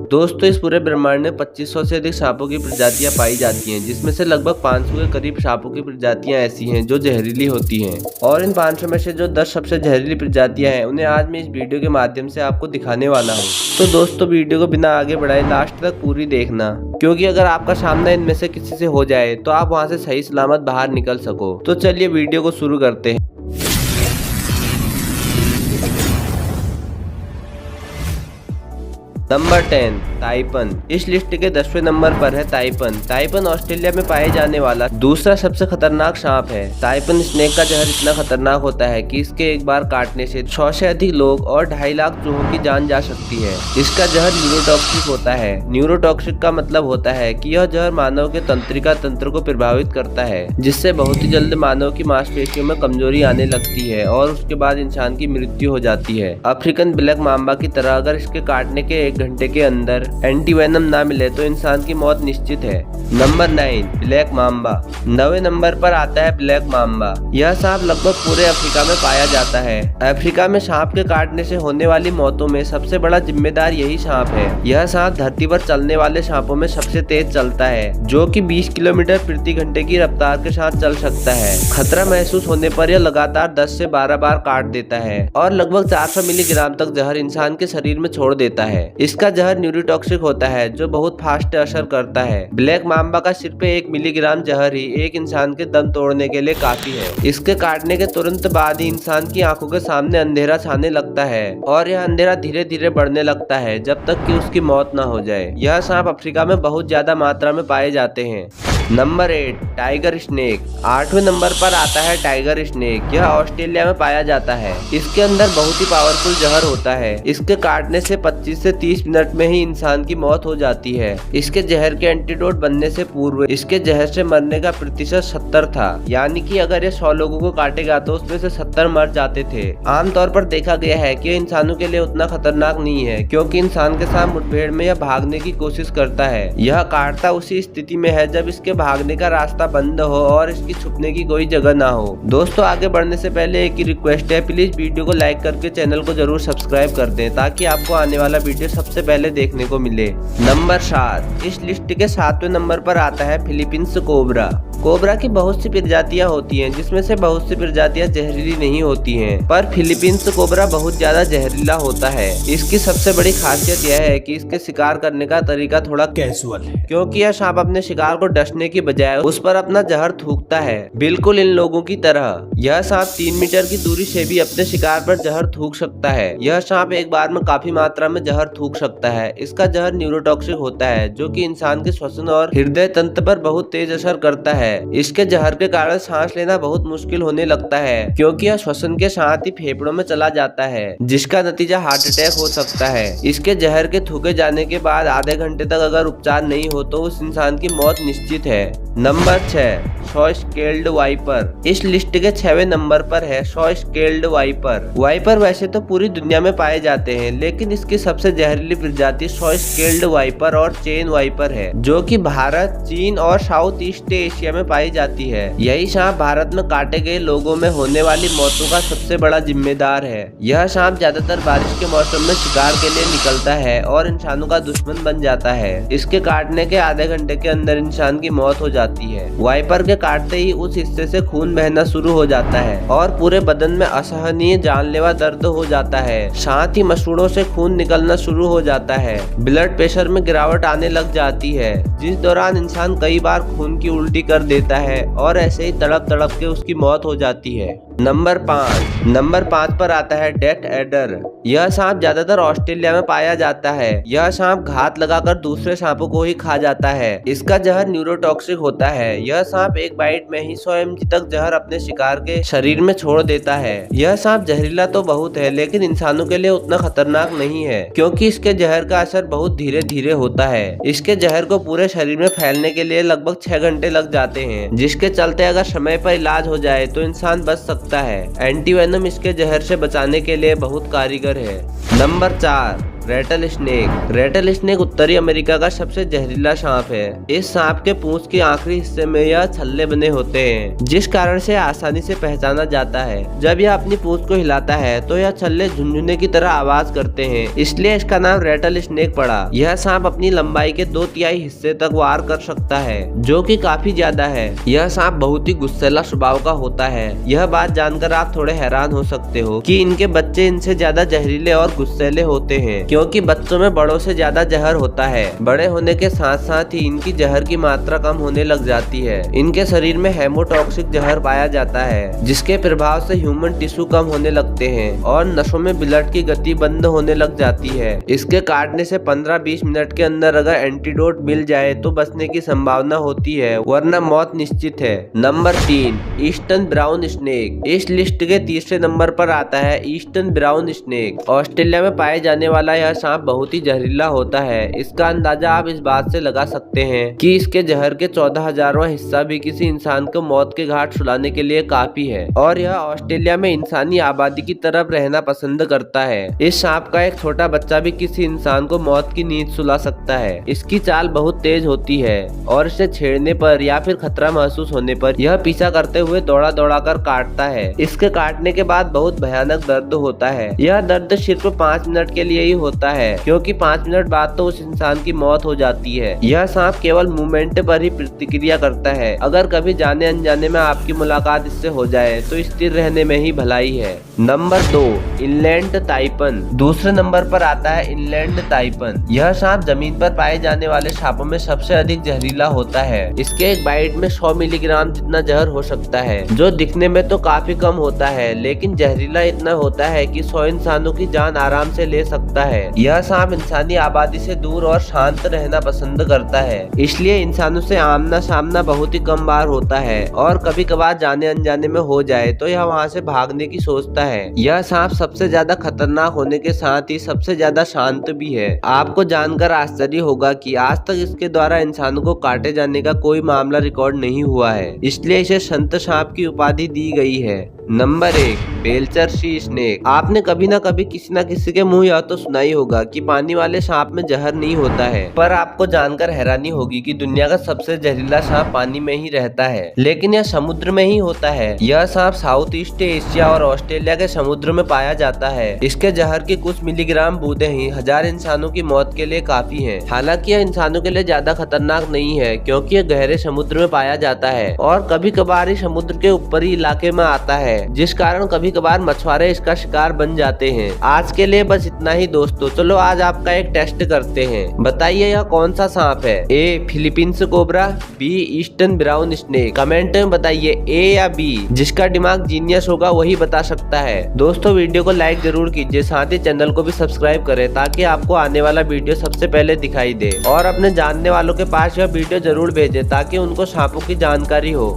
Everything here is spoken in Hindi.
दोस्तों, इस पूरे ब्रह्मांड में 2500 से अधिक सांपों की प्रजातियां पाई जाती हैं, जिसमें से लगभग 500 के करीब सांपों की प्रजातियां ऐसी हैं जो जहरीली होती हैं। और इन 500 में से जो 10 सबसे जहरीली प्रजातियां हैं, उन्हें आज मैं इस वीडियो के माध्यम से आपको दिखाने वाला हूँ। तो दोस्तों, वीडियो को बिना आगे बढ़ाए लास्ट तक पूरी देखना, क्योंकि अगर आपका सामना इनमें से किसी से हो जाए तो आप वहाँ से सही सलामत बाहर निकल सको। तो चलिए वीडियो को शुरू करते हैं। Number 10, taipan. इस लिस्ट के 10वें नंबर पर है ताइपन। ताइपन ऑस्ट्रेलिया में पाए जाने वाला दूसरा सबसे खतरनाक सांप है। ताइपन स्नेक का जहर इतना खतरनाक होता है कि इसके एक बार काटने से 100 से अधिक लोग और 2.5 लाख चूहों की जान जा सकती है। इसका जहर न्यूरोटॉक्सिक होता है। न्यूरोटॉक्सिक का मतलब होता है कि यह जहर मानव के तंत्रिका तंत्र को प्रभावित करता है, जिससे बहुत ही जल्द मानव की मांसपेशियों में कमजोरी आने लगती है और उसके बाद इंसान की मृत्यु हो जाती है। अफ्रीकन ब्लैक मांबा की तरह अगर इसके काटने के 1 घंटे के अंदर एंटीवेनम ना मिले तो इंसान की मौत निश्चित है। Number 9, black mamba. 9वें नंबर पर आता है ब्लैक मांबा। यह सांप लगभग पूरे अफ्रीका में पाया जाता है। अफ्रीका में सांप के काटने से होने वाली मौतों में सबसे बड़ा जिम्मेदार यही सांप है। यह सांप धरती पर चलने वाले सांपों में सबसे तेज चलता है, जो कि 20 किलोमीटर प्रति घंटे की रफ्तार के साथ चल सकता है। खतरा महसूस होने पर यह लगातार 10 से 12 बार काट देता है और लगभग 400 मिलीग्राम तक जहर इंसान के शरीर में छोड़ देता है। इसका जहर न्यूरोटॉक्सिक होता है, जो बहुत फास्ट असर करता है। ब्लैक मांबा का सिर्फ 1 मिलीग्राम जहर ही एक इंसान के दम तोड़ने के लिए काफी है। इसके काटने के तुरंत बाद ही इंसान की आंखों के सामने अंधेरा छाने लगता है और यह अंधेरा धीरे धीरे बढ़ने लगता है जब तक कि उसकी मौत न हो जाए। यह सांप अफ्रीका में बहुत ज्यादा मात्रा में पाए जाते हैं। Number 8, tiger snake. 8वें नंबर पर आता है टाइगर स्नेक। यह ऑस्ट्रेलिया में पाया जाता है। इसके अंदर बहुत ही पावरफुल जहर होता है। इसके काटने से 25 से 30 मिनट में ही इंसान की मौत हो जाती है। इसके जहर के एंटीडोट बनने से पूर्व इसके जहर से मरने का प्रतिशत 70 था, यानी कि अगर ये 100 लोगों को काटेगा तो उसमें से 70 मर जाते थे। आमतौर पर देखा गया है कि इंसानों के लिए उतना खतरनाक नहीं है, क्योंकि इंसान के साथ मुठभेड़ में यह भागने की कोशिश करता है। यह काटता उसी स्थिति में है जब इसके भागने का रास्ता बंद हो और इसकी छुपने की कोई जगह ना हो। दोस्तों, आगे बढ़ने से पहले एक ही रिक्वेस्ट है, प्लीज वीडियो को लाइक करके चैनल को जरूर सब्सक्राइब कर दें, ताकि आपको आने वाला वीडियो सबसे पहले देखने को मिले। नंबर 7, इस लिस्ट के 7वें नंबर पर आता है फिलीपींस कोबरा। कोबरा की बहुत सी प्रजातियां होती हैं, जिसमें से बहुत सी प्रजातियां जहरीली नहीं होती हैं, पर फिलीपींस कोबरा बहुत ज्यादा जहरीला होता है। इसकी सबसे बड़ी खासियत यह है कि इसके शिकार करने का तरीका थोड़ा कैजुअल है, क्योंकि यह सांप अपने शिकार को डसने की बजाय उस पर अपना जहर थूकता है, बिल्कुल इन लोगों की तरह। यह सांप 3 मीटर की दूरी से भी अपने शिकार पर जहर थूक सकता है। यह सांप एक बार में काफी मात्रा में जहर थूक सकता है। इसका जहर न्यूरोटॉक्सिक होता है, जो कि इंसान के श्वसन और हृदय तंत्र पर बहुत तेज असर करता है। इसके जहर के कारण सांस लेना बहुत मुश्किल होने लगता है, क्योंकि यह श्वसन के साथ ही फेफड़ों में चला जाता है, जिसका नतीजा हार्ट अटैक हो सकता है। इसके जहर के थूके जाने के बाद आधे घंटे तक अगर उपचार नहीं हो तो उस इंसान की मौत निश्चित है। Number 6, Shaw scaled viper. इस लिस्ट के 6वें नंबर पर है शॉ स्केल्ड वाइपर। वाइपर वैसे तो पूरी दुनिया में पाए जाते हैं, लेकिन इसकी सबसे जहरीली प्रजाति शॉ स्केल्ड वाइपर और चेन वाइपर है, जो कि भारत, चीन और साउथ ईस्ट एशिया में पाई जाती है। यही सांप भारत में काटे गए लोगों में होने वाली मौतों का सबसे बड़ा जिम्मेदार है। यह सांप ज्यादातर बारिश के मौसम में शिकार के लिए निकलता है और इंसानों का दुश्मन बन जाता है। इसके काटने के आधे घंटे के अंदर इंसान की मौत हो जाती है। वाइपर के काटते ही उस हिस्से से खून बहना शुरू हो जाता है और पूरे बदन में असहनीय जानलेवा दर्द हो जाता है। साथ ही मसूड़ों से खून निकलना शुरू हो जाता है। ब्लड प्रेशर में गिरावट आने लग जाती है, जिस दौरान इंसान कई बार खून की उल्टी कर देता है और ऐसे ही तड़प तड़प के उसकी मौत हो जाती है। नंबर 5 पर आता है डेथ एडर। यह सांप ज्यादातर ऑस्ट्रेलिया में पाया जाता है। यह सांप घात लगाकर दूसरे सांपों को ही खा जाता है। इसका जहर न्यूरोटॉक्सिक होता है। यह सांप एक बाइट में ही 100 mg तक जहर अपने शिकार के शरीर में छोड़ देता है। यह सांप जहरीला तो बहुत है, लेकिन इंसानों के लिए उतना खतरनाक नहीं है, क्योंकि इसके जहर का असर बहुत धीरे धीरे होता है। इसके जहर को पूरे शरीर में फैलने के लिए लगभग 6 घंटे लग जाते हैं, जिसके चलते अगर समय पर इलाज हो जाए तो इंसान बच सकता है। एंटीवेनम इसके जहर से बचाने के लिए बहुत कारीगर है। Number 4, Ratle snake. Ratle snake उत्तरी अमेरिका का सबसे जहरीला सांप है। इस सांप के पूंछ के आखिरी हिस्से में यह छल्ले बने होते हैं, जिस कारण से आसानी से पहचाना जाता है। जब यह अपनी पूंछ को हिलाता है तो यह छल्ले झुनझुने की तरह आवाज करते हैं, इसलिए इसका नाम रेटल स्नेक पड़ा। यह सांप अपनी लंबाई के 2/3 हिस्से तक वार कर सकता है, जो कि काफी ज्यादा है। यह सांप बहुत ही गुस्सैला स्वभाव का होता है। यह बात जानकर आप थोड़े हैरान हो सकते हो कि इनके बच्चे इनसे ज्यादा जहरीले और गुस्सैले होते हैं, क्योंकि बच्चों में बड़ों से ज्यादा जहर होता है। बड़े होने के साथ साथ ही इनकी जहर की मात्रा कम होने लग जाती है। इनके शरीर में हेमोटॉक्सिक जहर पाया जाता है, जिसके प्रभाव से ह्यूमन टिश्यू कम होने लगते हैं और नसों में ब्लड की गति बंद होने लग जाती है। इसके काटने से 15-20 मिनट के अंदर अगर एंटीडोट मिल जाए तो बचने की संभावना होती है, वरना मौत निश्चित है। Number 3, eastern brown snake. इस लिस्ट के तीसरे नंबर पर आता है ईस्टर्न ब्राउन स्नेक। ऑस्ट्रेलिया में पाए जाने वाला यह सांप बहुत ही जहरीला होता है। इसका अंदाजा आप इस बात से लगा सकते हैं कि इसके जहर के 14,000वां हिस्सा भी किसी इंसान को मौत के घाट सुलाने के लिए काफी है, और यह ऑस्ट्रेलिया में इंसानी आबादी की तरफ रहना पसंद करता है। इस सांप का एक छोटा बच्चा भी किसी इंसान को मौत की नींद सुला सकता है। इसकी चाल बहुत तेज होती है और इसे छेड़ने पर या फिर खतरा महसूस होने पर यह पीछा करते हुए दौड़ा दौड़ा कर काटता है। इसके काटने के बाद बहुत भयानक दर्द होता है। यह दर्द सिर्फ 5 मिनट के लिए ही होता है, क्योंकि 5 मिनट बाद तो उस इंसान की मौत हो जाती है। यह सांप केवल मूवमेंट पर ही प्रतिक्रिया करता है। अगर कभी जाने अनजाने में आपकी मुलाकात इससे हो जाए तो स्थिर रहने में ही भलाई है। Number 2, inland taipan. दूसरे नंबर पर आता है इनलैंड ताइपन। यह सांप जमीन पर पाए जाने वाले सांपों में सबसे अधिक जहरीला होता है। इसके एक बाइट में 100 मिलीग्राम जितना जहर हो सकता है, जो दिखने में तो काफी कम होता है, लेकिन जहरीला इतना होता है कि 100 इंसानों की जान आराम से ले सकता है। यह सांप इंसानी आबादी से दूर और शांत रहना पसंद करता है, इसलिए इंसानों से आमना सामना बहुत ही कम बार होता है, और कभी कभार जाने अनजाने में हो जाए तो यह वहाँ से भागने की सोचता है। यह सांप सबसे ज्यादा खतरनाक होने के साथ ही सबसे ज्यादा शांत भी है। आपको जानकर आश्चर्य होगा कि आज तक इसके द्वारा इंसानों को काटे जाने का कोई मामला रिकॉर्ड नहीं हुआ है, इसलिए इसे संत सांप की उपाधि दी गई है। Number 1, Belcher sea snake. आपने कभी ना कभी किसी न किसी के मुंह या तो सुना ही होगा कि पानी वाले सांप में जहर नहीं होता है, पर आपको जानकर हैरानी होगी कि दुनिया का सबसे जहरीला सांप पानी में ही रहता है, लेकिन यह समुद्र में ही होता है। यह सांप साउथ ईस्ट एशिया और ऑस्ट्रेलिया के समुद्र में पाया जाता है। इसके जहर की कुछ मिलीग्राम बूंदें ही 1000 इंसानों की मौत के लिए काफी है। हालांकि यह इंसानों के लिए ज्यादा खतरनाक नहीं है, क्योंकि यह गहरे समुद्र में पाया जाता है और कभी कभार ही समुद्र के ऊपरी इलाके में आता है, जिस कारण कभी कभार मछुआरे इसका शिकार बन जाते हैं। आज के लिए बस इतना ही दोस्तों। चलो आज आपका एक टेस्ट करते हैं। बताइए यह कौन सा सांप है? A, Philippines cobra, B, eastern brown snake. Comment में बताइए ए या बी। जिसका दिमाग जीनियस होगा वही बता सकता है। दोस्तों वीडियो को लाइक जरूर कीजिए, साथ ही चैनल को भी सब्सक्राइब करें, ताकि आपको आने वाला वीडियो सबसे पहले दिखाई दे, और अपने जानने वालों के पास यह वीडियो जरूर भेजें ताकि उनको सांपों की जानकारी हो।